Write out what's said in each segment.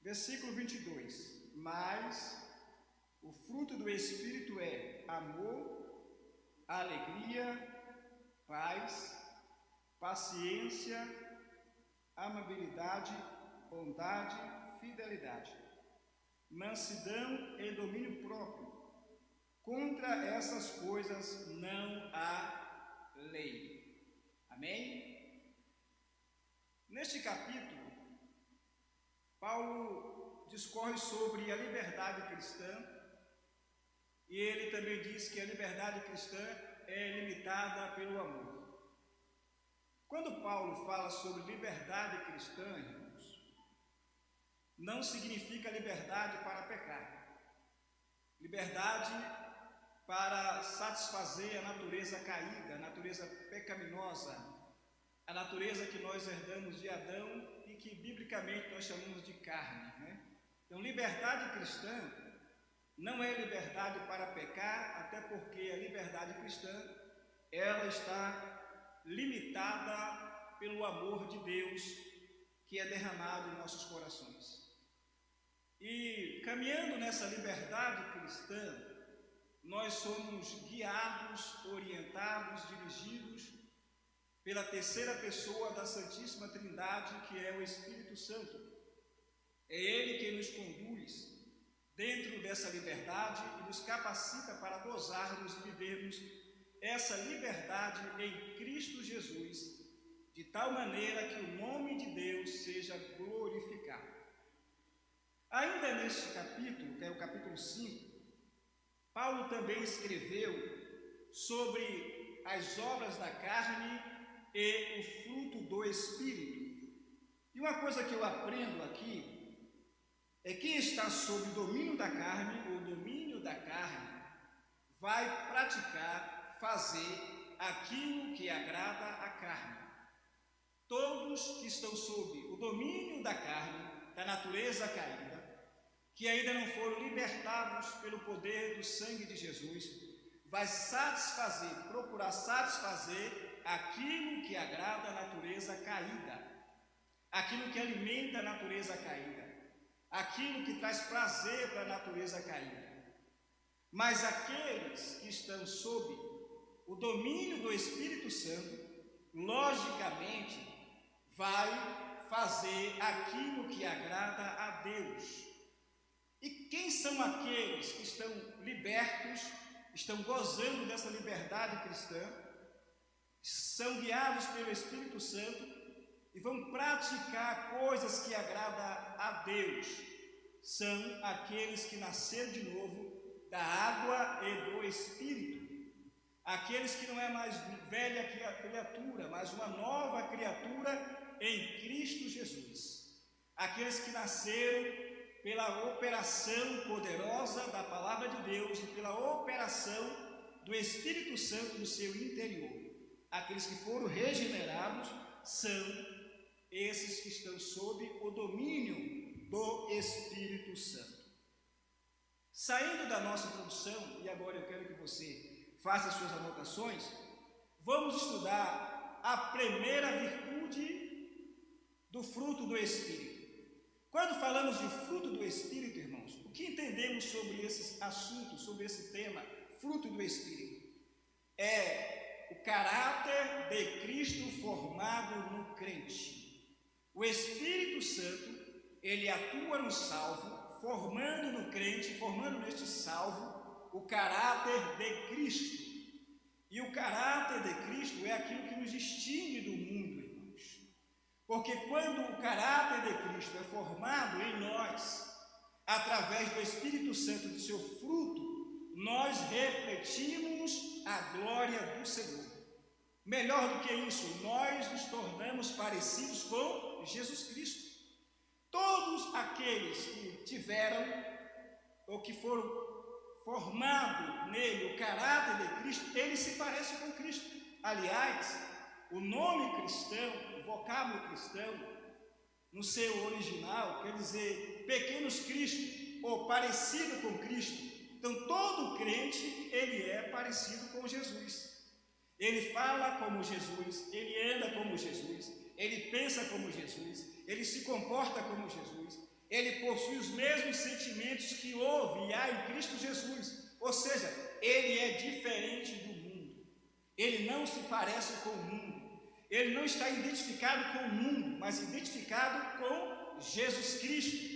Versículo 22. Mas o fruto do Espírito é amor, alegria, paz, paciência, amabilidade, bondade, fidelidade, mansidão e domínio próprio. Contra essas coisas não há lei. Amém? Neste capítulo, Paulo discorre sobre a liberdade cristã e ele também diz que a liberdade cristã é limitada pelo amor. Quando Paulo fala sobre liberdade cristã, irmãos, não significa liberdade para pecar, liberdade para satisfazer a natureza caída, a natureza pecaminosa, a natureza que nós herdamos de Adão e que biblicamente nós chamamos de carne, né? Então, liberdade cristã não é liberdade para pecar, até porque a liberdade cristã ela está limitada pelo amor de Deus que é derramado em nossos corações. E caminhando nessa liberdade cristã, nós somos guiados, orientados, dirigidos pela terceira pessoa da Santíssima Trindade, que é o Espírito Santo. É Ele que nos conduz dentro dessa liberdade e nos capacita para gozarmos e vivermos essa liberdade em Cristo Jesus, de tal maneira que o nome de Deus seja glorificado. Ainda neste capítulo, que é o capítulo 5, Paulo também escreveu sobre as obras da carne e o fruto do Espírito. E uma coisa que eu aprendo aqui é que quem está sob o domínio da carne, ou domínio da carne, vai praticar, fazer aquilo que agrada a carne. Todos que estão sob o domínio da carne, da natureza caída, que ainda não foram libertados pelo poder do sangue de Jesus, vai satisfazer, procurar satisfazer aquilo que agrada a natureza caída, aquilo que alimenta a natureza caída, aquilo que traz prazer para a natureza caída. Mas aqueles que estão sob o domínio do Espírito Santo, logicamente, vai fazer aquilo que agrada a Deus. E quem são aqueles que estão libertos, estão gozando dessa liberdade cristã, são guiados pelo Espírito Santo e vão praticar coisas que agradam a Deus? São aqueles que nasceram de novo da água e do Espírito, aqueles que não é mais velha criatura, mas uma nova criatura em Cristo Jesus, aqueles que nasceram pela operação poderosa da Palavra de Deus e pela operação do Espírito Santo no seu interior. Aqueles que foram regenerados são esses que estão sob o domínio do Espírito Santo. Saindo da nossa introdução, e agora eu quero que você faça as suas anotações, vamos estudar a primeira virtude do fruto do Espírito. Quando falamos de fruto do Espírito, irmãos, o que entendemos sobre esse assunto, sobre esse tema, fruto do Espírito? É o caráter de Cristo formado no crente. O Espírito Santo, ele atua no salvo, formando no crente, formando neste salvo, o caráter de Cristo. E o caráter de Cristo é aquilo que nos distingue do mundo, irmãos. Porque quando o caráter de Cristo é formado em nós, através do Espírito Santo e do seu fruto, nós refletimos a glória do Senhor. Melhor do que isso, nós nos tornamos parecidos com Jesus Cristo. Todos aqueles que tiveram ou que foram formados nele o caráter de Cristo, eles se parecem com Cristo. Aliás, o nome cristão, o vocábulo cristão, no seu original, quer dizer pequenos Cristo, ou parecido com Cristo. Então, todo crente, ele é parecido com Jesus. Ele fala como Jesus, ele anda como Jesus, ele pensa como Jesus, ele se comporta como Jesus, ele possui os mesmos sentimentos que houve e há em Cristo Jesus. Ou seja, ele é diferente do mundo. Ele não se parece com o mundo. Ele não está identificado com o mundo, mas identificado com Jesus Cristo.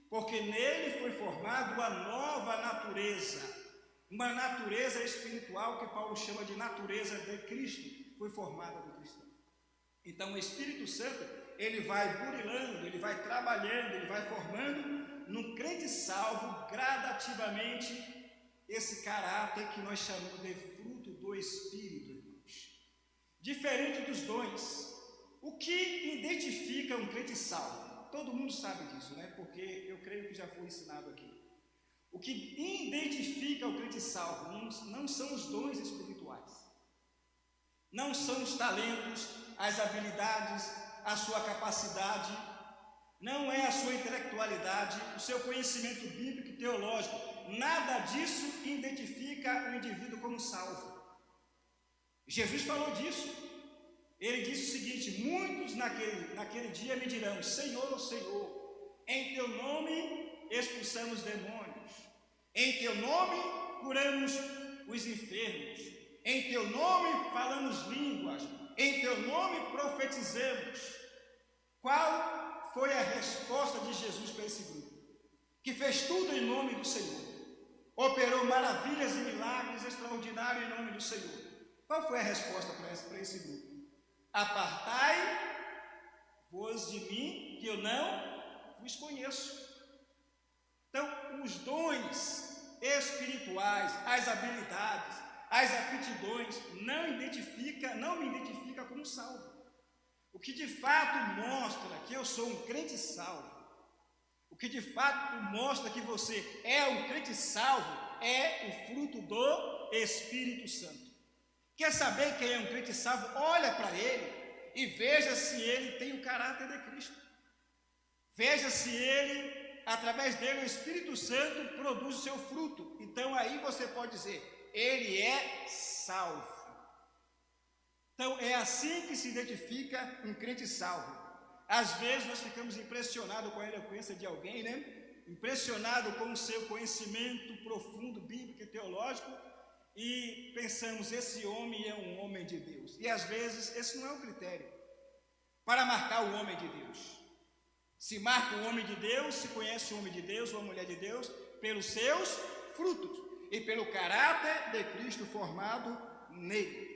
Porque nele foi formada uma nova natureza, uma natureza espiritual que Paulo chama de natureza de Cristo, foi formada do cristão. Então o Espírito Santo, ele vai burilando, ele vai trabalhando, ele vai formando no crente salvo gradativamente esse caráter que nós chamamos de fruto do Espírito, irmãos. Diferente dos dons, o que identifica um crente salvo? Todo mundo sabe disso, né? Porque eu creio que já foi ensinado aqui. O que identifica o crente salvo não são os dons espirituais, não são os talentos, as habilidades, a sua capacidade, não é a sua intelectualidade, o seu conhecimento bíblico e teológico. Nada disso identifica o indivíduo como salvo. Jesus falou disso. Ele disse o seguinte: muitos naquele dia me dirão, Senhor, Senhor, em teu nome expulsamos demônios, em teu nome curamos os enfermos, em teu nome falamos línguas, em teu nome profetizamos. Qual foi a resposta de Jesus para esse grupo? Que fez tudo em nome do Senhor, operou maravilhas e milagres extraordinários em nome do Senhor. Qual foi a resposta para esse grupo? Apartai-vos de mim, que eu não vos conheço. Então, os dons espirituais, as habilidades, as aptidões, não me identifica como salvo. O que de fato mostra que eu sou um crente salvo, o que de fato mostra que você é um crente salvo, é o fruto do Espírito Santo. Quer saber quem é um crente salvo? Olha para ele e veja se ele tem o caráter de Cristo. Veja se ele, através dele, o Espírito Santo produz o seu fruto. Então aí você pode dizer, ele é salvo. Então é assim que se identifica um crente salvo. Às vezes nós ficamos impressionados com a eloquência de alguém, né? Impressionados com o seu conhecimento profundo, bíblico e teológico, e pensamos, esse homem é um homem de Deus. E às vezes esse não é o critério para marcar o homem de Deus. Se marca o homem de Deus, se conhece o homem de Deus ou a mulher de Deus pelos seus frutos e pelo caráter de Cristo formado nele.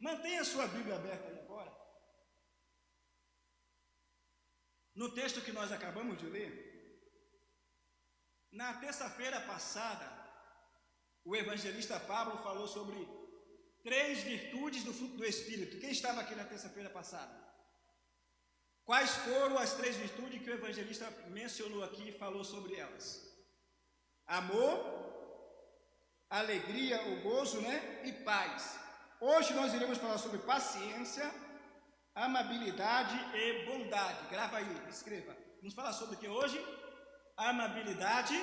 Mantenha a sua Bíblia aberta aí agora. No texto que nós acabamos de ler, na terça-feira passada, o evangelista Pablo falou sobre 3 virtudes do fruto do Espírito. Quem estava aqui na terça-feira passada? Quais foram as 3 virtudes que o evangelista mencionou aqui e falou sobre elas? Amor, alegria, o gozo, né? E paz. Hoje nós iremos falar sobre paciência, amabilidade e bondade. Grava aí, escreva. Vamos falar sobre o que hoje? Amabilidade,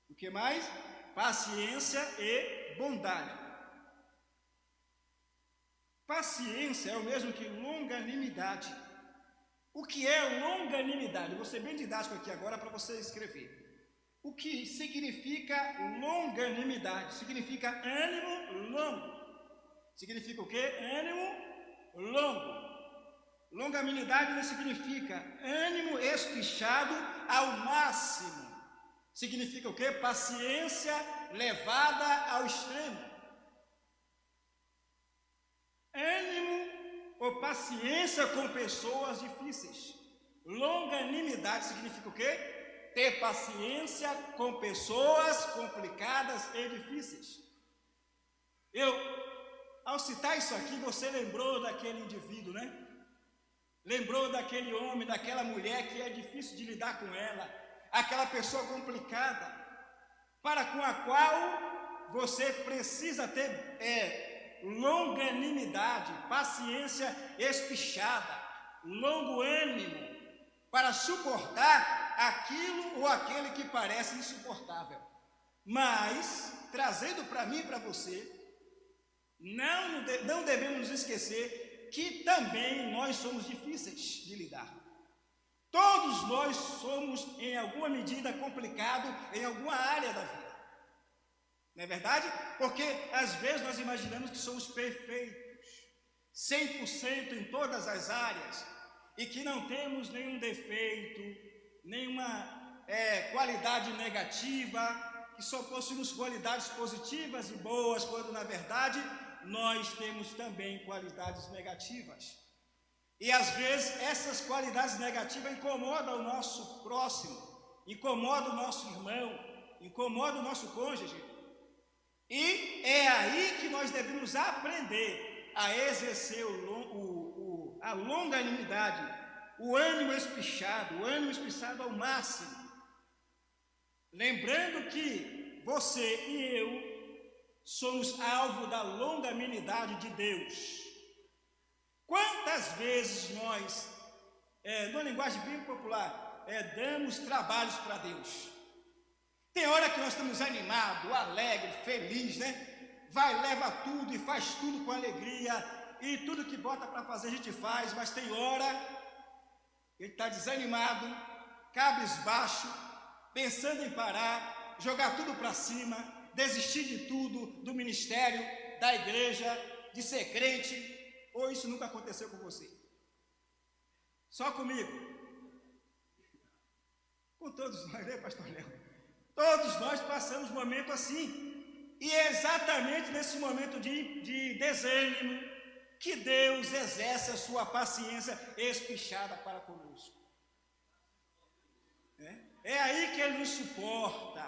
o que mais? Paciência e bondade. Paciência é o mesmo que longanimidade. O que é longanimidade? Vou ser bem didático aqui agora para você escrever. O que significa longanimidade? Significa ânimo longo. Significa o quê? Ânimo longo. Longanimidade não significa ânimo espichado ao máximo. Significa o quê? Paciência levada ao extremo. Ânimo ou paciência com pessoas difíceis. Longanimidade significa o quê? Ter paciência com pessoas complicadas e difíceis. Ao citar isso aqui, você lembrou daquele indivíduo, né? Lembrou daquele homem, daquela mulher que é difícil de lidar com ela, aquela pessoa complicada, para com a qual você precisa ter longanimidade, paciência espichada, longo ânimo, para suportar aquilo ou aquele que parece insuportável. Mas, trazendo para mim e para você, não devemos nos esquecer que também nós somos difíceis de lidar. Todos nós somos, em alguma medida, complicados em alguma área da vida. Não é verdade? Porque, às vezes, nós imaginamos que somos perfeitos, 100% em todas as áreas, e que não temos nenhum defeito, nenhuma qualidade negativa, que só possuímos qualidades positivas e boas, quando, na verdade, nós temos também qualidades negativas. E às vezes essas qualidades negativas incomodam o nosso próximo, incomodam o nosso irmão, incomodam o nosso cônjuge. E é aí que nós devemos aprender a exercer a longanimidade, o ânimo espichado ao máximo. Lembrando que você e eu somos alvo da longanimidade de Deus. Quantas vezes nós, numa linguagem bem popular, damos trabalhos para Deus? Tem hora que nós estamos animados, alegres, felizes, né? Vai, leva tudo e faz tudo com alegria, e tudo que bota para fazer a gente faz, mas tem hora que ele está desanimado, cabisbaixo, pensando em parar, jogar tudo para cima, desistir de tudo, do ministério, da igreja, de ser crente. Ou isso nunca aconteceu com você? Só comigo? Com todos nós, né, pastor Léo? Todos nós passamos um momento assim. E é exatamente nesse momento de desânimo que Deus exerce a sua paciência espichada para conosco. É aí que Ele nos suporta.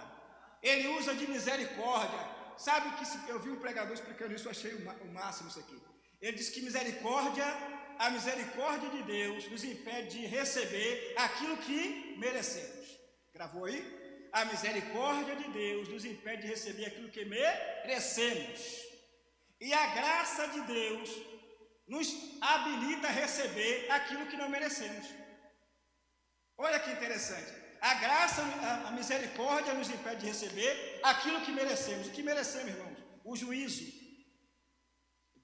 Ele usa de misericórdia. Sabe que eu vi um pregador explicando isso, eu achei o máximo isso aqui. Ele diz que a misericórdia de Deus nos impede de receber aquilo que merecemos. Gravou aí? A misericórdia de Deus nos impede de receber aquilo que merecemos. E a graça de Deus nos habilita a receber aquilo que não merecemos. Olha que interessante. A misericórdia nos impede de receber aquilo que merecemos. O que merecemos, irmãos? O juízo.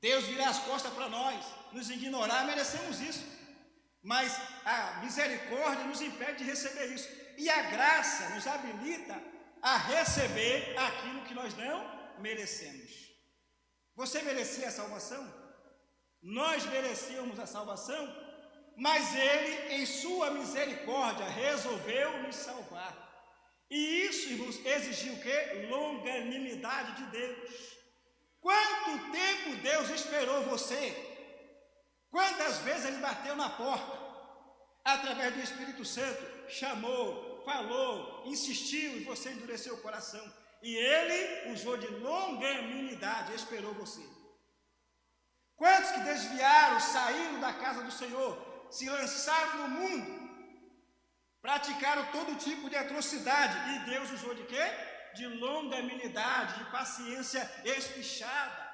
Deus virar as costas para nós, nos ignorar, merecemos isso. Mas a misericórdia nos impede de receber isso. E a graça nos habilita a receber aquilo que nós não merecemos. Você merecia a salvação? Nós merecíamos a salvação, mas Ele, em sua misericórdia, resolveu nos salvar. E isso, irmãos, exigiu o quê? Longanimidade de Deus. Quanto tempo Deus esperou você? Quantas vezes Ele bateu na porta? Através do Espírito Santo, chamou, falou, insistiu e você endureceu o coração. E Ele usou de longanimidade, esperou você. Quantos que desviaram, saíram da casa do Senhor, se lançaram no mundo, praticaram todo tipo de atrocidade, e Deus usou de quê? De longanimidade, de paciência espichada,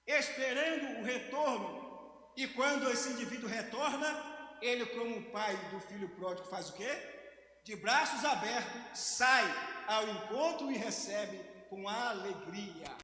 esperando o retorno. E quando esse indivíduo retorna, ele, como o pai do filho pródigo, faz o quê? De braços abertos, sai ao encontro e recebe com alegria.